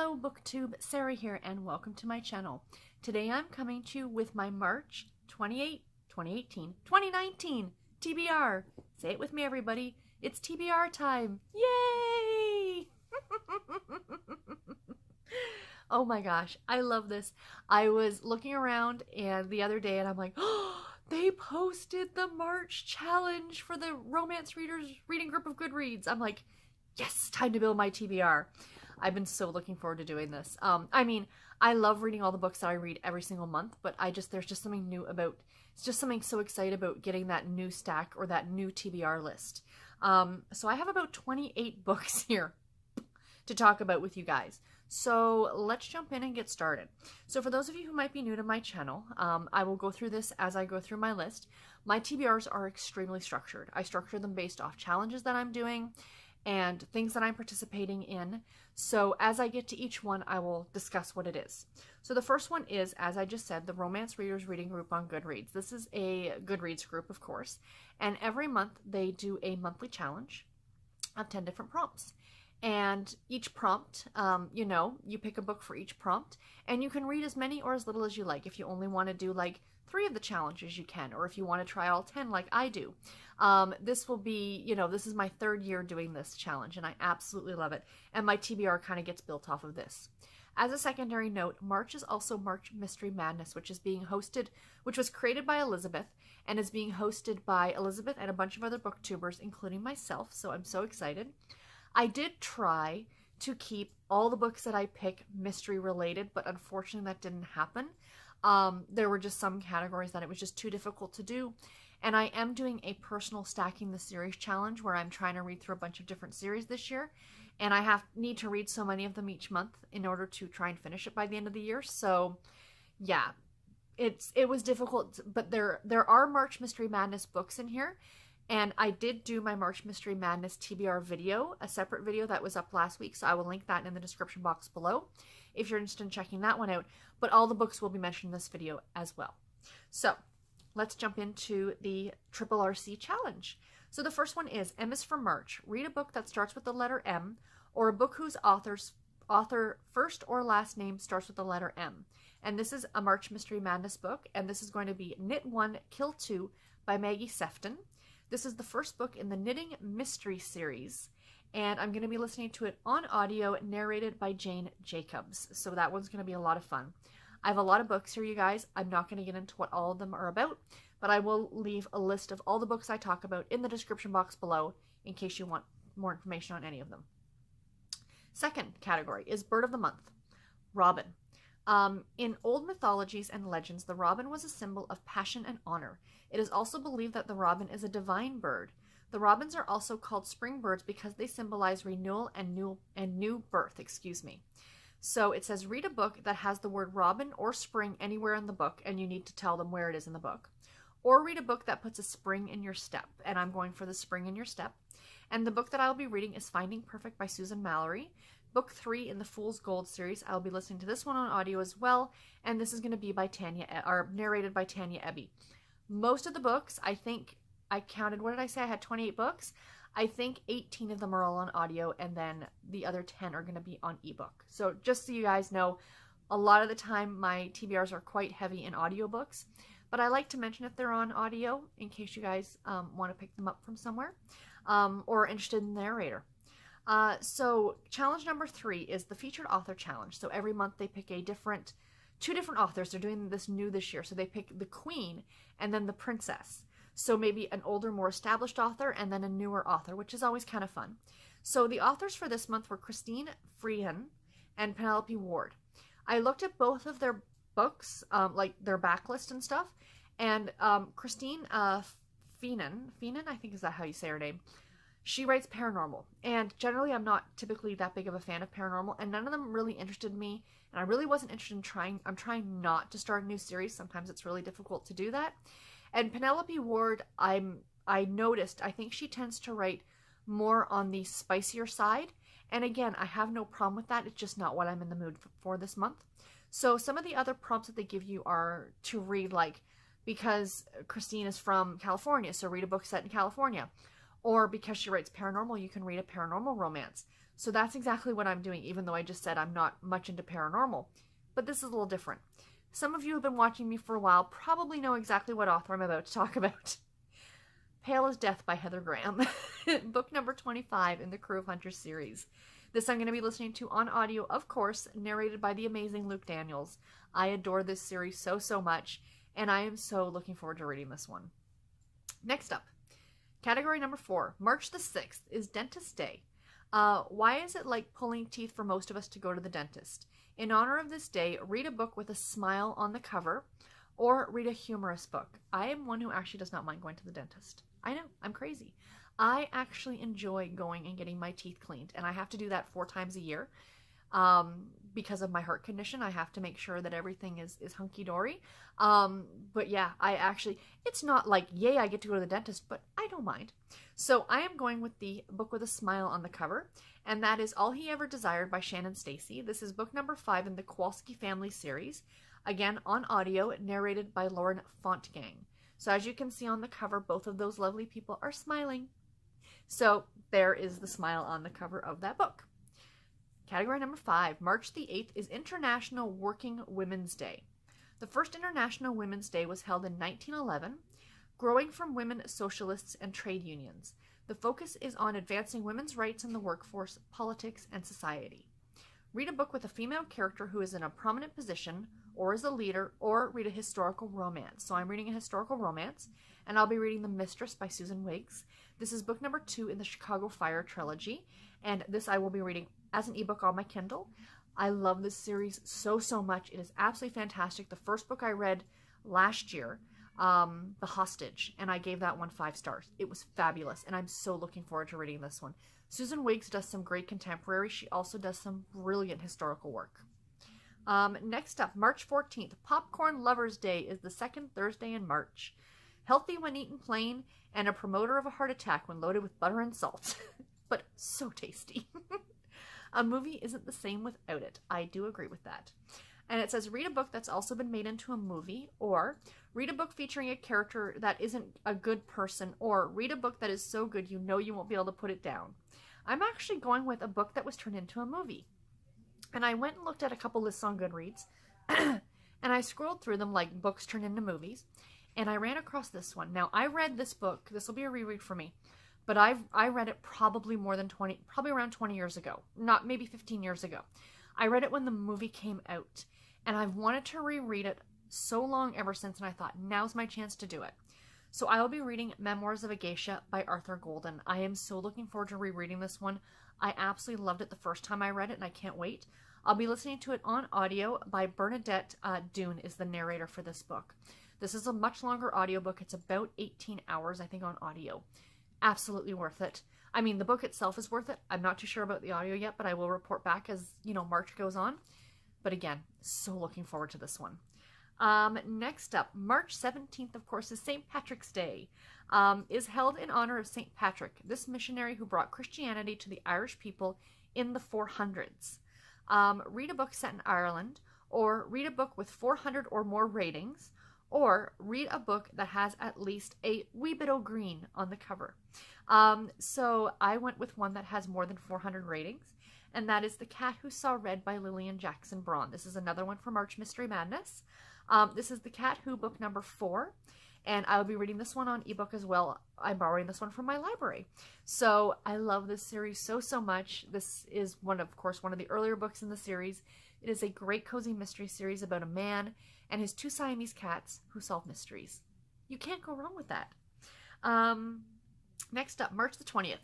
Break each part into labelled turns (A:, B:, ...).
A: Hello BookTube, Sarah here and welcome to my channel. Today I'm coming to you with my March 2019 TBR. Say it with me everybody, it's TBR time. Yay! Oh my gosh, I love this. I was looking around and the other day and I'm like, oh, they posted the March challenge for the romance readers reading group of Goodreads. I'm like, yes, time to build my TBR. I've been so looking forward to doing this. I mean, I love reading all the books that I read every single month, but there's just something new about, it's just something so excited about getting that new stack or that new TBR list. So I have about 28 books here to talk about with you guys. So let's jump in and get started. So for those of you who might be new to my channel, I will go through this as I go through my list. My TBRs are extremely structured. I structure them based off challenges that I'm doing and things that I'm participating in. So as I get to each one, I will discuss what it is. So the first one is, as I just said, the Romance Readers Reading Group on Goodreads. This is a Goodreads group, of course, and every month they do a monthly challenge of 10 different prompts. And each prompt, you pick a book for each prompt, and you can read as many or as little as you like. If you only want to do like 3 of the challenges, you can, or if you want to try all 10 like I do. This will be, this is my 3rd year doing this challenge and I absolutely love it. And my TBR kind of gets built off of this. As a secondary note, March is also March Mystery Madness, which was created by Elizabeth and is being hosted by Elizabeth and a bunch of other booktubers, including myself. So I'm so excited. I did try to keep all the books that I pick mystery related, but unfortunately that didn't happen. There were just some categories that it was just too difficult to do. And I am doing a personal stacking the series challenge where I'm trying to read through a bunch of different series this year. And I need to read so many of them each month in order to try and finish it by the end of the year. So yeah, it was difficult, but there are March Mystery Madness books in here. And I did do my March Mystery Madness TBR video, a separate video that was up last week. So I will link that in the description box below if you're interested in checking that one out. But all the books will be mentioned in this video as well. So let's jump into the Triple RC challenge. So the first one is M is for March. Read a book that starts with the letter M, or a book whose author first or last name starts with the letter M. And this is a March Mystery Madness book, and this is going to be Knit 1, Kill 2 by Maggie Sefton. This is the first book in the Knitting Mystery series, and I'm going to be listening to it on audio, narrated by Jane Jacobs. So that one's going to be a lot of fun. I have a lot of books here, you guys. I'm not going to get into what all of them are about, but I will leave a list of all the books I talk about in the description box below in case you want more information on any of them. Second category is Bird of the Month, Robin. In old mythologies and legends, the robin was a symbol of passion and honor. It is also believed that the robin is a divine bird. The robins are also called spring birds because they symbolize renewal and new birth, So it says read a book that has the word robin or spring anywhere in the book, and you need to tell them where it is in the book. Or read a book that puts a spring in your step, and I'm going for the spring in your step. And the book that I'll be reading is Finding Perfect by Susan Mallery. Book 3 in the Fool's Gold series. I'll be listening to this one on audio as well, and this is going to be by narrated by Tanya Eby. Most of the books, I think, I counted, what did I say? I had 28 books. I think 18 of them are all on audio, and then the other 10 are going to be on ebook. So just so you guys know, a lot of the time my TBRs are quite heavy in audiobooks, but I like to mention if they're on audio in case you guys want to pick them up from somewhere or are interested in the narrator. So challenge number 3 is the Featured Author Challenge. So every month they pick two different authors. They're doing this new this year. So they pick the Queen and then the Princess. So maybe an older, more established author and then a newer author, which is always kind of fun. So the authors for this month were Christine Freehan and Penelope Ward. I looked at both of their books, like their backlist and stuff, and Christine Feenan, I think is that how you say her name, she writes paranormal, and generally I'm not typically that big of a fan of paranormal, and none of them really interested me, and I really wasn't interested in trying. I'm trying not to start a new series. Sometimes it's really difficult to do that. And Penelope Ward, I noticed, I think she tends to write more on the spicier side, and again, I have no problem with that. It's just not what I'm in the mood for this month. So some of the other prompts that they give you are to read, like, because Christine is from California, so read a book set in California. Or because she writes paranormal, you can read a paranormal romance. So that's exactly what I'm doing, even though I just said I'm not much into paranormal. But this is a little different. Some of you who have been watching me for a while probably know exactly what author I'm about to talk about. Pale as Death by Heather Graham. Book number 25 in the Crew of Hunters series. This I'm going to be listening to on audio, of course, narrated by the amazing Luke Daniels. I adore this series so much, and I am so looking forward to reading this one. Next up, category number 4, March the 6th is Dentist Day. Why is it like pulling teeth for most of us to go to the dentist? In honor of this day, read a book with a smile on the cover, or read a humorous book. I am one who actually does not mind going to the dentist. I know, I'm crazy. I actually enjoy going and getting my teeth cleaned, and I have to do that 4 times a year. Because of my heart condition, I have to make sure that everything is hunky-dory. But yeah, it's not like, yay, I get to go to the dentist, but I don't mind. So I am going with the book with a smile on the cover, and that is All He Ever Desired by Shannon Stacey. This is book number 5 in the Kowalski family series. Again, on audio, narrated by Lauren Fontgang. So as you can see on the cover, both of those lovely people are smiling. So there is the smile on the cover of that book. Category number 5, March the 8th is International Working Women's Day. The first International Women's Day was held in 1911, growing from women socialists and trade unions. The focus is on advancing women's rights in the workforce, politics, and society. Read a book with a female character who is in a prominent position, or is a leader, or read a historical romance. So I'm reading a historical romance, and I'll be reading The Mistress by Susan Wiggs. This is book number 2 in the Chicago Fire trilogy, and this I will be reading as an ebook on my Kindle. I love this series so much. It is absolutely fantastic. The first book I read last year, The Hostage, and I gave that one 5 stars. It was fabulous, and I'm so looking forward to reading this one. Susan Wiggs does some great contemporary. She also does some brilliant historical work. Next up, March 14th, Popcorn Lovers Day is the second Thursday in March. Healthy when eaten plain, and a promoter of a heart attack when loaded with butter and salt. But so tasty. A movie isn't the same without it. I do agree with that. And it says, read a book that's also been made into a movie, or read a book featuring a character that isn't a good person, or read a book that is so good you know you won't be able to put it down. I'm actually going with a book that was turned into a movie. And I went and looked at a couple lists on Goodreads, and I scrolled through them like books turned into movies, and I ran across this one. Now, I read this book. This will be a reread for me. But I read it probably probably around 20 years ago. Not maybe 15 years ago. I read it when the movie came out. And I've wanted to reread it so long ever since, and I thought, now's my chance to do it. So I will be reading Memoirs of a Geisha by Arthur Golden. I am so looking forward to rereading this one. I absolutely loved it the first time I read it, and I can't wait. I'll be listening to it on audio by Bernadette Doon is the narrator for this book. This is a much longer audiobook. It's about 18 hours, I think, on audio. Absolutely worth it. I mean, the book itself is worth it. I'm not too sure about the audio yet, but I will report back as, March goes on. But again, so looking forward to this one. Next up, March 17th, of course, is St. Patrick's Day. Is held in honor of St. Patrick, this missionary who brought Christianity to the Irish people in the 400s. Read a book set in Ireland, or read a book with 400 or more ratings, or read a book that has at least a wee bit o' green on the cover. So I went with one that has more than 400 ratings, and that is The Cat Who Saw Red by Lilian Jackson Braun. This is another one for March Mystery Madness. This is The Cat Who, book number 4, and I will be reading this one on ebook as well. I'm borrowing this one from my library. So I love this series so much. This is of course, one of the earlier books in the series. It is a great cozy mystery series about a man and his 2 Siamese cats who solve mysteries. You can't go wrong with that. Next up, March the 20th.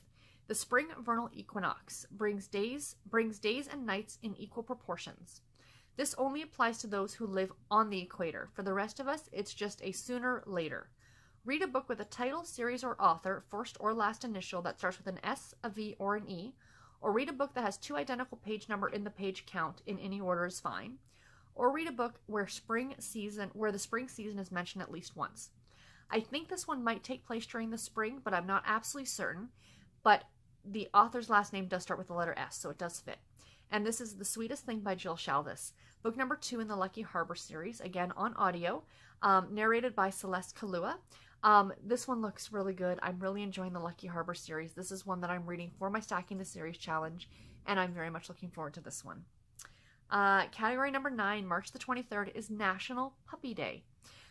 A: The spring vernal equinox brings days and nights in equal proportions. This only applies to those who live on the equator. For the rest of us, it's just a sooner later. Read a book with a title, series, or author, first or last initial that starts with an S, a V, or an E, or read a book that has 2 identical page number in the page count in any order is fine, or read a book where the spring season is mentioned at least once. I think this one might take place during the spring, but I'm not absolutely certain, but the author's last name does start with the letter S, so it does fit. And this is The Sweetest Thing by Jill Shalvis, book number 2 in the Lucky Harbor series, again on audio, narrated by Celeste Kalua. This one looks really good. I'm really enjoying the Lucky Harbor series. This is one that I'm reading for my Stacking the Series challenge, and I'm very much looking forward to this one. Category number 9, March the 23rd, is National Puppy Day.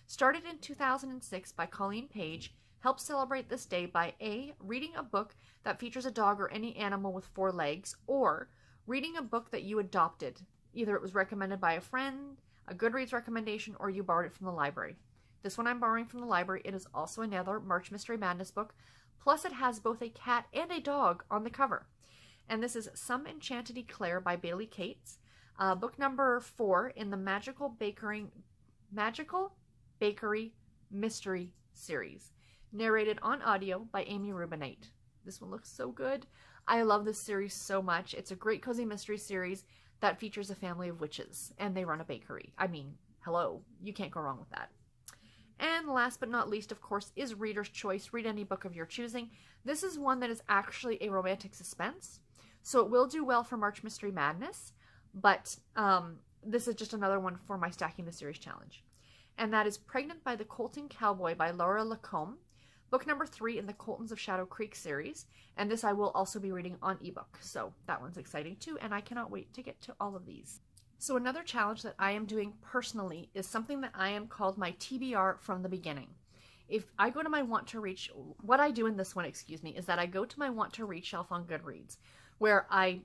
A: Started in 2006 by Colleen Page, helps celebrate this day by A, reading a book that features a dog or any animal with 4 legs, or reading a book that you adopted. Either it was recommended by a friend, a Goodreads recommendation, or you borrowed it from the library. This one I'm borrowing from the library. It is also another March Mystery Madness book, plus it has both a cat and a dog on the cover. And this is Some Enchanted Eclair by Bailey Cates, book number 4 in the Magical Bakery Mystery series, narrated on audio by Amy Rubinate. This one looks so good. I love this series so much. It's a great cozy mystery series that features a family of witches, and they run a bakery. I mean, hello, you can't go wrong with that. And last but not least, of course, is Reader's Choice. Read any book of your choosing. This is one that is actually a romantic suspense, so it will do well for March Mystery Madness, but this is just another one for my Stacking the Series challenge. And that is Pregnant by the Colton Cowboy by Lara Lacombe, book number 3 in the Coltons of Shadow Creek series, and this I will also be reading on ebook, so that one's exciting too, and I cannot wait to get to all of these. So another challenge that I am doing personally is something that I am called my TBR from the beginning. If I go to my want to read, what I do in this one, excuse me, is that I go to my want to read shelf on Goodreads, where I,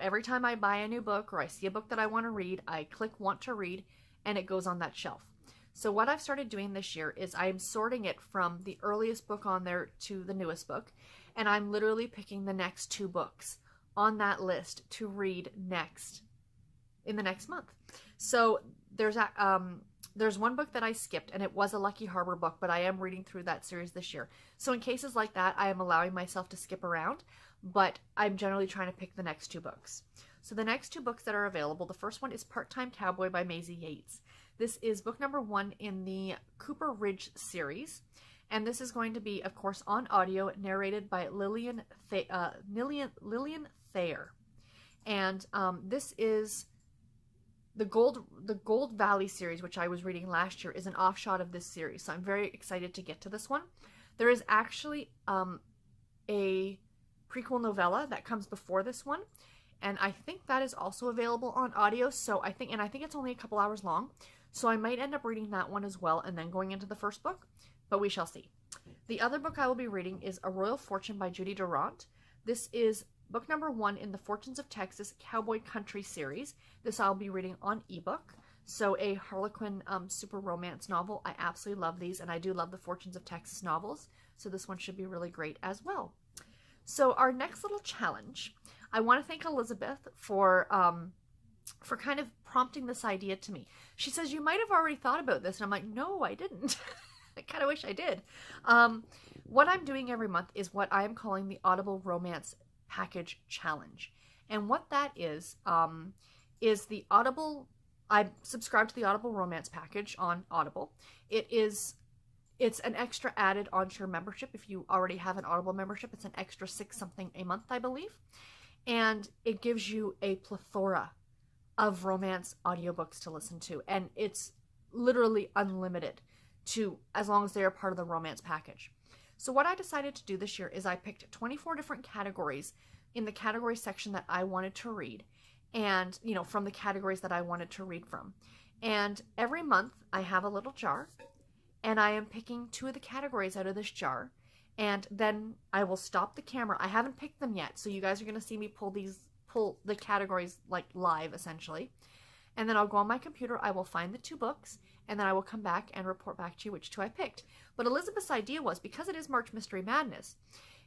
A: every time I buy a new book or I see a book that I want to read, I click want to read and it goes on that shelf. So what I've started doing this year is I'm sorting it from the earliest book on there to the newest book, and I'm literally picking the next 2 books on that list to read next in the next month. So there's one book that I skipped, and it was a Lucky Harbor book, but I am reading through that series this year. So in cases like that, I am allowing myself to skip around, but I'm generally trying to pick the next 2 books. So the next 2 books that are available, the first one is Part-Time Cowboy by Maisey Yates. This is book number 1 in the Cooper Ridge series, and this is going to be, of course, on audio, narrated by Lilian Thayer. And this is the Gold Valley series, which I was reading last year, is an offshoot of this series, so I'm very excited to get to this one. There is actually a prequel novella that comes before this one, and I think that is also available on audio. So I think it's only a couple hours long, so I might end up reading that one as well and then going into the first book, but we shall see. The other book I will be reading is A Royal Fortune by Judy Duarte. This is book number 1 in the Fortunes of Texas Cowboy Country series. This I'll be reading on ebook. So a Harlequin super romance novel. I absolutely love these, and I do love the Fortunes of Texas novels. So this one should be really great as well. So our next little challenge, I want to thank Elizabeth for kind of prompting this idea to me. She says, you might have already thought about this. And I'm like, no, I didn't. I kind of wish I did. What I'm doing every month is what I am calling the Audible Romance Package Challenge. And what that is the Audible, I subscribe to the Audible Romance Package on Audible. It's an extra added onto your membership. If you already have an Audible membership, it's an extra $6 something a month, I believe. And it gives you a plethora of romance audiobooks to listen to. And it's literally unlimited to as long as they are part of the romance package. So what I decided to do this year is I picked 24 different categories in the category section that I wanted to read, and from the categories that I wanted to read from. And every month I have a little jar, and I am picking 2 of the categories out of this jar, and then I will stop the camera. I haven't picked them yet, so you guys are going to see me pull the categories like live essentially. And then I'll go on my computer, I will find the 2 books, and then I will come back and report back to you which 2 I picked. But Elizabeth's idea was, because it is March Mystery Madness,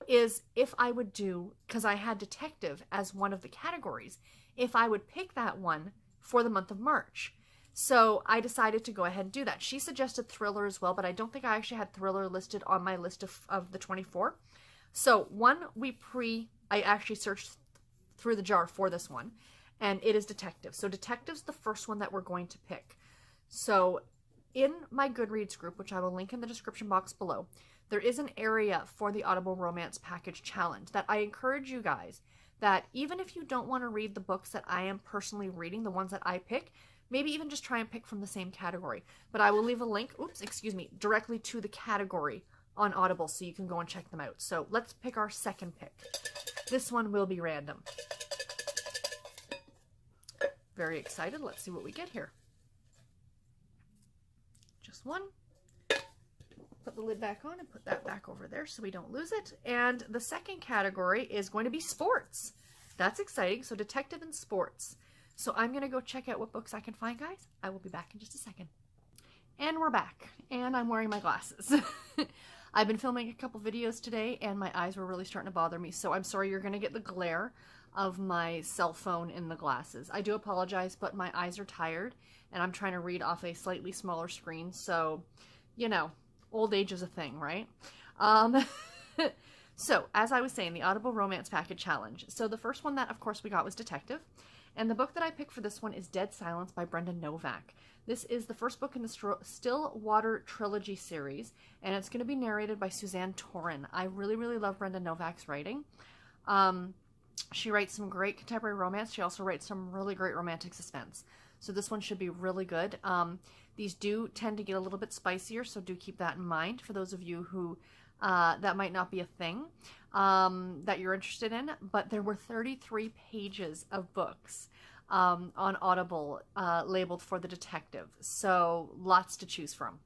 A: is if I would do, because I had detective as one of the categories, if I would pick that one for the month of March. So I decided to go ahead and do that. She suggested thriller as well, but I don't think I actually had thriller listed on my list of the 24. So I actually searched through the jar for this one, and it is detective. So detective's the first one that we're going to pick. So in my Goodreads group, which I will link in the description box below, there is an area for the Audible Romance Package Challenge that I encourage you guys that even if you don't want to read the books that I am personally reading, the ones that I pick, Maybe even just try and pick from the same category. But I will leave a link, oops, excuse me, directly to the category on Audible so you can go and check them out. So let's pick our second pick. This one will be random. Very excited. Let's see what we get here. Just one. Put the lid back on and put that back over there so we don't lose it. And the second category is going to be sports. That's exciting. So detective and sports. So I'm going to go check out what books I can find, guys. I will be back in just a second. And we're back. And I'm wearing my glasses. I've been filming a couple videos today and my eyes were really starting to bother me. So I'm sorry you're going to get the glare of my cell phone in the glasses. I do apologize, but my eyes are tired and I'm trying to read off a slightly smaller screen. So, you know, old age is a thing, right? So, as I was saying, the Audible Romance Package Challenge. So the first one that, of course, we got was Detective. And the book that I picked for this one is Dead Silence by Brenda Novak. This is the first book in the Stillwater Trilogy series, and it's going to be narrated by Suzanne Torin. I really, really love Brenda Novak's writing. She writes some great contemporary romance. She also writes some really great romantic suspense. So this one should be really good. These do tend to get a little bit spicier, so do keep that in mind for those of you who that might not be a thing that you're interested in. But there were 33 pages of books on Audible labeled for the detective, so lots to choose from.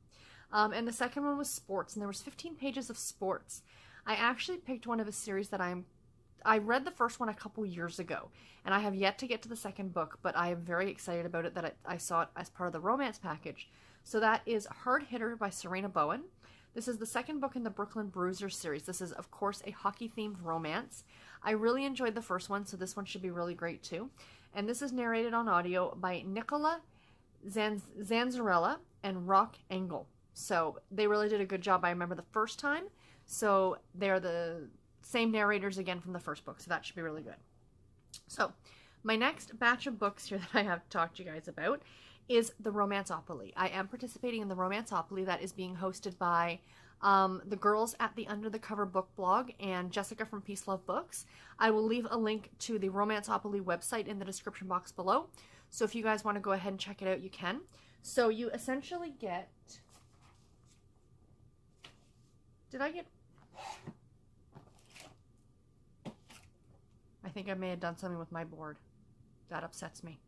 A: And the second one was sports, and there was 15 pages of sports. I actually picked one of a series that I read the first one a couple years ago, and I have yet to get to the second book, but I am very excited about it that I saw it as part of the romance package. So that is Hard Hitter by Sarina Bowen. This is the second book in the Brooklyn Bruiser series. This is, of course, a hockey-themed romance. I really enjoyed the first one, so this one should be really great too. And this is narrated on audio by Nicola Zanzarella and Rock Engel. So they really did a good job. I remember the first time, so they're the same narrators again from the first book, so that should be really good. So my next batch of books here that I have to talk to you guys about is the Romanceopoly. I am participating in the Romanceopoly that is being hosted by the girls at the Under the Cover book blog and Jessica from Peace Love Books. I will leave a link to the Romanceopoly website in the description box below. So if you guys want to go ahead and check it out, you can. So you essentially get... Did I get... I think I may have done something with my board. That upsets me.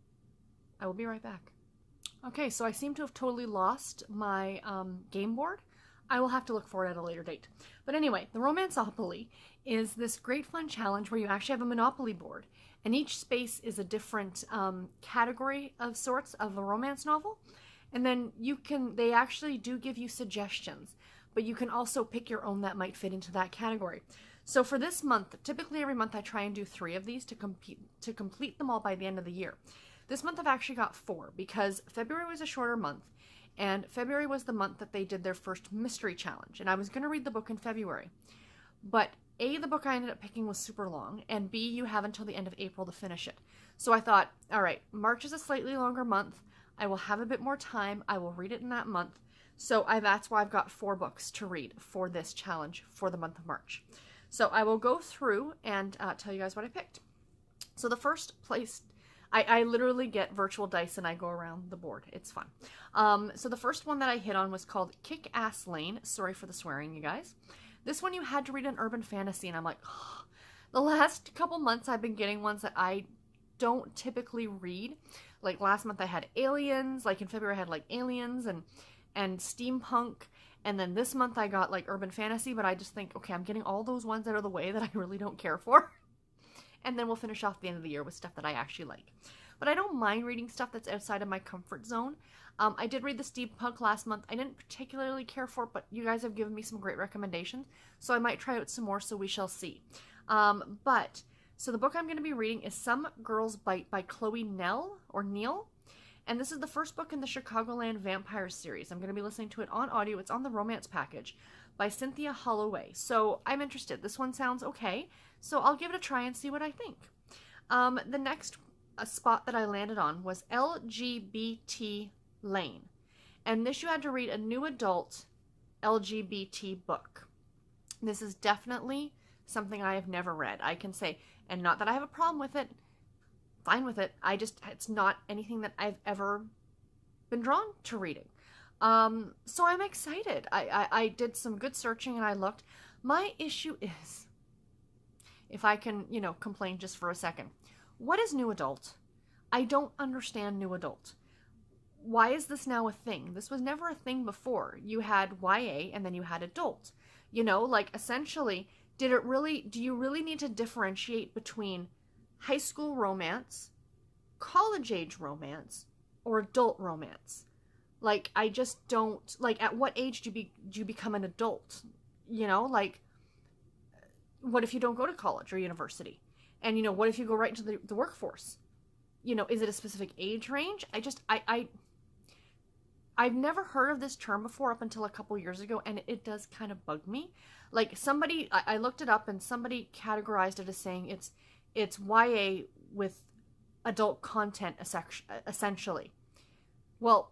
A: I will be right back. Okay, so I seem to have totally lost my game board. I will have to look for it at a later date. But anyway, the Romanceopoly is this great fun challenge where you actually have a Monopoly board. And each space is a different category of sorts of a romance novel. And then they actually do give you suggestions. But you can also pick your own that might fit into that category. So for this month, typically every month I try and do 3 of these to complete them all by the end of the year. This month I've actually got 4 because February was a shorter month, and February was the month that they did their first mystery challenge, and I was going to read the book in February. But A, the book I ended up picking was super long, and B, you have until the end of April to finish it. So I thought, all right, March is a slightly longer month. I will have a bit more time. I will read it in that month. So that's why I've got 4 books to read for this challenge for the month of March. So I will go through and tell you guys what I picked. So the first place... I literally get virtual dice and I go around the board. It's fun. So the first one that I hit on was called Kick-Ass Lane. Sorry for the swearing, you guys. This one you had to read an urban fantasy, and I'm like, oh. The last couple months I've been getting ones that I don't typically read. Like last month I had aliens, like in February I had like aliens and steampunk. And then this month I got like urban fantasy, but I just think, okay, I'm getting all those ones out of the way that I really don't care for. And then we'll finish off the end of the year with stuff that I actually like. But I don't mind reading stuff that's outside of my comfort zone. I did read the steampunk last month. I didn't particularly care for it, but you guys have given me some great recommendations. So I might try out some more, so we shall see. So the book I'm going to be reading is Some Girls Bite by Chloe Neill. And this is the first book in the Chicagoland Vampires series. I'm going to be listening to it on audio. It's on the romance package by Cynthia Holloway. So I'm interested. This one sounds okay. So I'll give it a try and see what I think. The next spot that I landed on was LGBT Lane. And this you had to read a new adult LGBT book. This is definitely something I have never read. I can say, and not that I have a problem with it, fine with it. It's not anything that I've ever been drawn to reading. So I'm excited. I did some good searching and I looked. My issue is, if I can, you know, complain just for a second. What is new adult? I don't understand new adult. Why is this now a thing? This was never a thing before. You had YA and then you had adult. You know, like essentially, do you really need to differentiate between high school romance, college age romance, or adult romance? Like, I just don't, like, at what age do you become an adult? You know, like, what if you don't go to college or university? And, you know, what if you go right into the workforce? You know, is it a specific age range? I've never heard of this term before up until a couple years ago, and it does kind of bug me. Like, I looked it up, and somebody categorized it as saying it's YA with adult content, essentially. Well,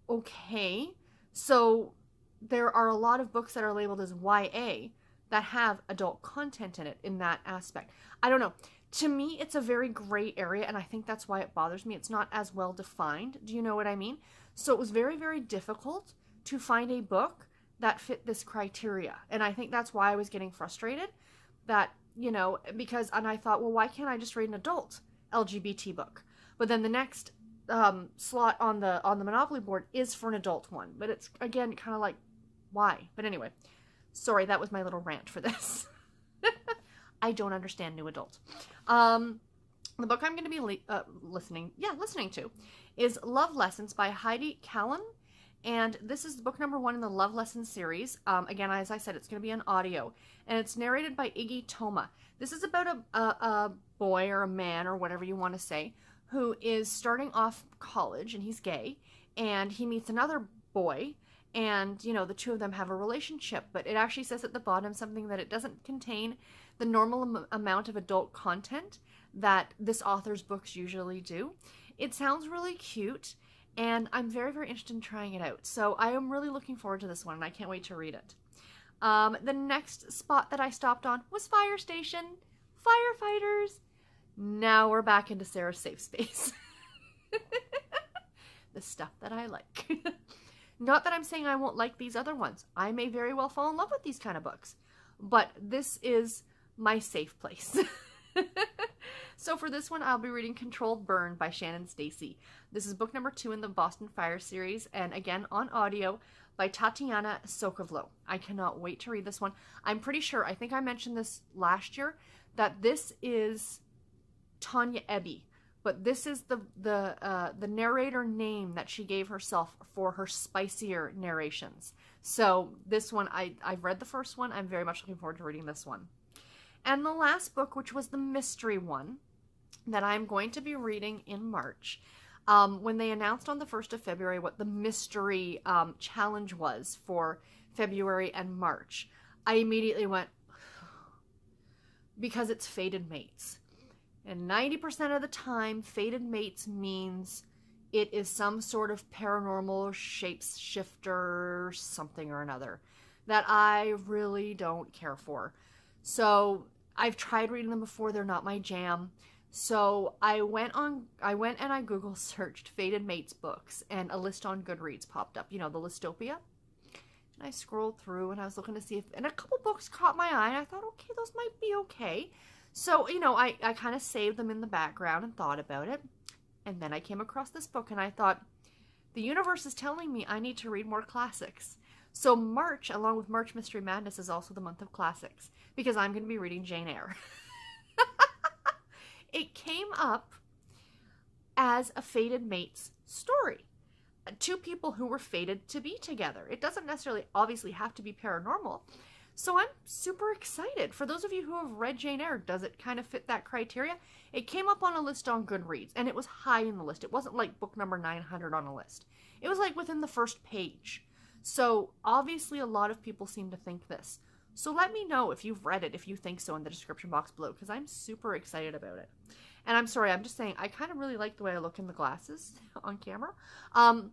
A: okay, so there are a lot of books that are labeled as YA that have adult content in it in that aspect. I don't know. To me, it's a very gray area, and I think that's why it bothers me. It's not as well defined. Do you know what I mean? So it was very, very difficult to find a book that fit this criteria. And I think that's why I was getting frustrated that, you know, and I thought, well, why can't I just read an adult LGBT book? But then the next slot on the Monopoly board is for an adult one. But it's, again, kind of like, why? But anyway, sorry, that was my little rant for this. I don't understand new adult. The book I'm going to be listening to is Love Lessons by Heidi Callan. And this is book number 1 in the Love Lessons series. Again, as I said, it's going to be an audio. And it's narrated by Iggy Toma. This is about a boy or a man or whatever you want to say who is starting off college, and he's gay. And he meets another boy. And, you know, the two of them have a relationship. But it actually says at the bottom something that it doesn't contain the normal amount of adult content that this author's books usually do. It sounds really cute, and I'm very, very interested in trying it out. So I am really looking forward to this one, and I can't wait to read it. The next spot that I stopped on was Fire Station. Firefighters. Now we're back into Sarah's safe space. The stuff that I like. Not that I'm saying I won't like these other ones. I may very well fall in love with these kind of books. But this is my safe place. So for this one, I'll be reading Controlled Burn by Shannon Stacey. This is book number 2 in the Boston Fire series, and again on audio by Tatiana Sokovlo. I cannot wait to read this one. I'm pretty sure, I think I mentioned this last year, that this is Tanya Ebby, but this is the narrator name that she gave herself for her spicier narrations. So this one, I've read the first one. I'm very much looking forward to reading this one. And the last book, which was the mystery one, that I'm going to be reading in March. When they announced on the 1st of February what the mystery challenge was for February and March, I immediately went, because it's Fated Mates. And 90% of the time, Fated Mates means it is some sort of paranormal shapeshifter something or another that I really don't care for. So I've tried reading them before. They're not my jam. So I went and I Google searched Fated Mates books, and a list on Goodreads popped up, you know, the Listopia. And I scrolled through and I was looking to see if, and a couple books caught my eye, and I thought, okay, those might be okay. So, you know, I kind of saved them in the background and thought about it. And then I came across this book and I thought, the universe is telling me I need to read more classics. So March, along with March Mystery Madness, is also the month of classics, because I'm going to be reading Jane Eyre. It came up as a fated mates story. Two people who were fated to be together. It doesn't necessarily obviously have to be paranormal. So I'm super excited. For those of you who have read Jane Eyre, does it kind of fit that criteria? It came up on a list on Goodreads, and it was high in the list. It wasn't like book number 900 on a list. It was like within the first page. So obviously a lot of people seem to think this. So let me know if you've read it, if you think so, in the description box below, because I'm super excited about it. And I'm sorry, I'm just saying, I kind of really like the way I look in the glasses on camera. I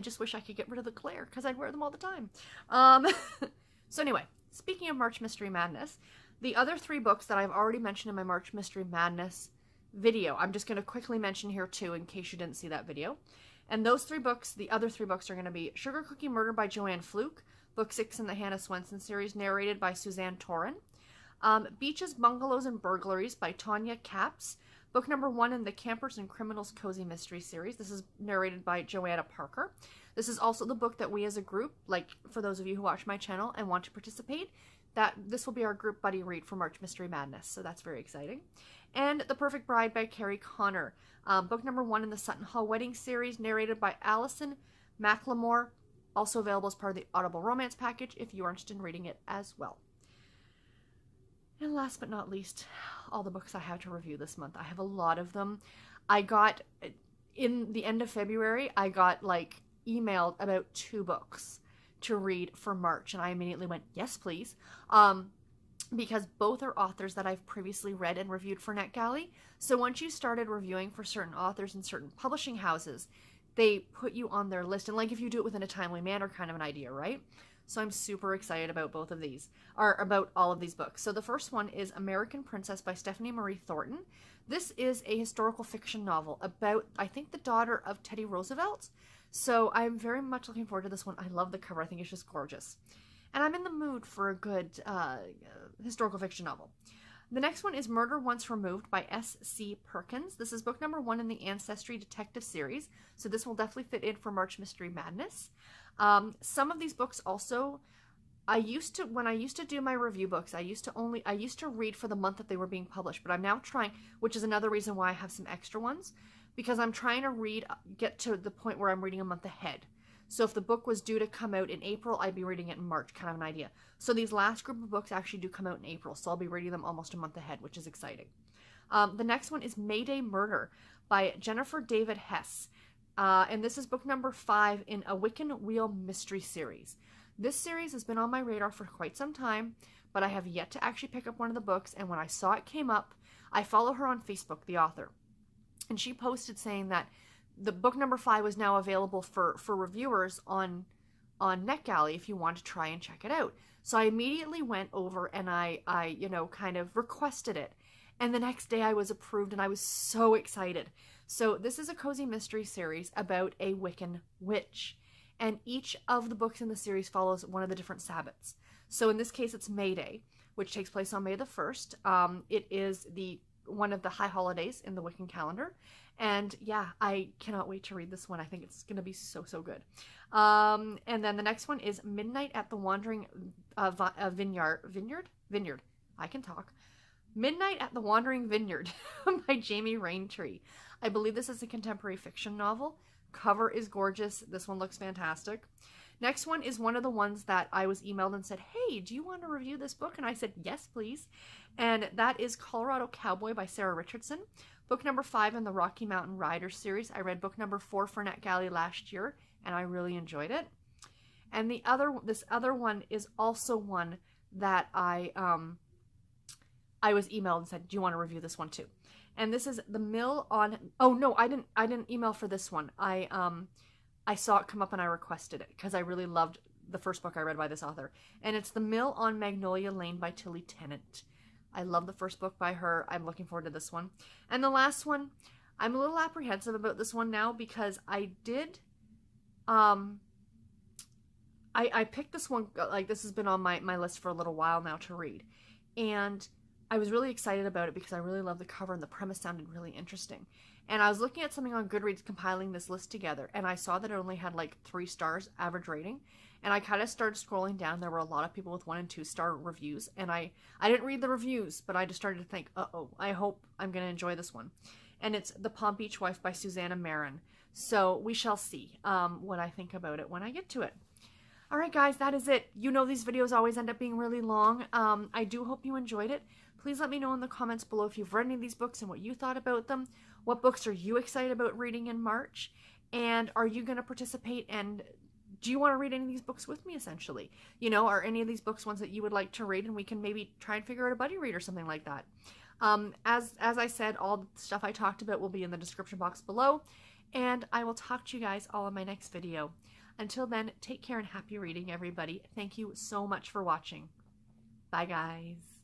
A: just wish I could get rid of the glare, because I'd wear them all the time. So anyway, speaking of March Mystery Madness, the other 3 books that I've already mentioned in my March Mystery Madness video, I'm just going to quickly mention here too, in case you didn't see that video. And those 3 books, the other 3 books are going to be Sugar Cookie Murder by Joanne Fluke, book 6 in the Hannah Swenson series, narrated by Suzanne Torin. Beaches, Bungalows, and Burglaries by Tanya Capps, book number 1 in the Campers and Criminals Cozy Mystery series. This is narrated by Joanna Parker. This is also the book that we as a group, like for those of you who watch my channel and want to participate, that this will be our group buddy read for March Mystery Madness, so that's very exciting. And The Perfect Bride by Carrie Connor, book number 1 in the Sutton Hall Wedding series, narrated by Allison McLemore, also available as part of the Audible Romance package if you are interested in reading it as well. And last but not least, all the books I have to review this month. I have a lot of them. I got, in the end of February, I got like emailed about 2 books to read for March, and I immediately went, yes please, because both are authors that I've previously read and reviewed for NetGalley. So once you started reviewing for certain authors and certain publishing houses, they put you on their list, and like if you do it within a timely manner, kind of an idea, right? So I'm super excited about both of these, or about all of these books. So the first one is American Princess by Stephanie Marie Thornton. This is a historical fiction novel about, I think, the daughter of Teddy Roosevelt. So I'm very much looking forward to this one. I love the cover. I think it's just gorgeous. And I'm in the mood for a good historical fiction novel. The next one is Murder Once Removed by S.C. Perkins. This is book number 1 in the Ancestry Detective series. So this will definitely fit in for March Mystery Madness. Some of these books also, when I used to do my review books, I used to read for the month that they were being published, but I'm now trying, which is another reason why I have some extra ones, because I'm trying to get to the point where I'm reading a month ahead. So if the book was due to come out in April, I'd be reading it in March, kind of an idea. So these last group of books actually do come out in April, so I'll be reading them almost a month ahead, which is exciting. The next one is Mayday Murder by Jennifer David Hess. And this is book number 5 in a Wiccan Wheel mystery series. This series has been on my radar for quite some time, but I have yet to actually pick up one of the books, and when I saw it came up, I follow her on Facebook, the author, and she posted saying that the book number 5 was now available for reviewers on NetGalley if you want to try and check it out. So I immediately went over and I kind of requested it. And the next day I was approved, and I was so excited. So this is a cozy mystery series about a Wiccan witch. And each of the books in the series follows one of the different Sabbats. So in this case, it's May Day, which takes place on May the 1st. It is one of the high holidays in the Wiccan calendar. And yeah, I cannot wait to read this one. I think it's going to be so, so good. And then the next one is Midnight at the Wandering Vineyard. I can talk. Midnight at the Wandering Vineyard by Jamie Raintree. I believe this is a contemporary fiction novel. Cover is gorgeous. This one looks fantastic. Next one is one of the ones that I was emailed and said, hey, do you want to review this book? And I said, yes, please. And that is Colorado Cowboy by Sarah Richardson. Book number 5 in the Rocky Mountain Riders series. I read book number 4 for NetGalley last year, and I really enjoyed it. And this other one is also one that I was emailed and said, do you want to review this one too? And this is The Mill on, oh no, I didn't email for this one. I saw it come up and I requested it because I really loved the first book I read by this author. And it's The Mill on Magnolia Lane by Tilly Tennant. I love the first book by her. I'm looking forward to this one. And the last one, I'm a little apprehensive about this one now because I did, I picked this one, like this has been on my list for a little while now to read. And I was really excited about it because I really love the cover and the premise sounded really interesting. And I was looking at something on Goodreads compiling this list together, and I saw that it only had like 3 stars average rating. And I kind of started scrolling down. There were a lot of people with 1- and 2-star reviews, and I didn't read the reviews, but I just started to think, uh-oh, I hope I'm going to enjoy this one. And it's The Palm Beach Wife by Susanna Marin. So we shall see what I think about it when I get to it. All right, guys, that is it. You know these videos always end up being really long. I do hope you enjoyed it. Please let me know in the comments below if you've read any of these books and what you thought about them. What books are you excited about reading in March? And are you going to participate, and do you want to read any of these books with me, essentially? You know, are any of these books ones that you would like to read, and we can maybe try and figure out a buddy read or something like that. As I said, all the stuff I talked about will be in the description box below, and I will talk to you guys all in my next video. Until then, take care and happy reading, everybody. Thank you so much for watching. Bye, guys.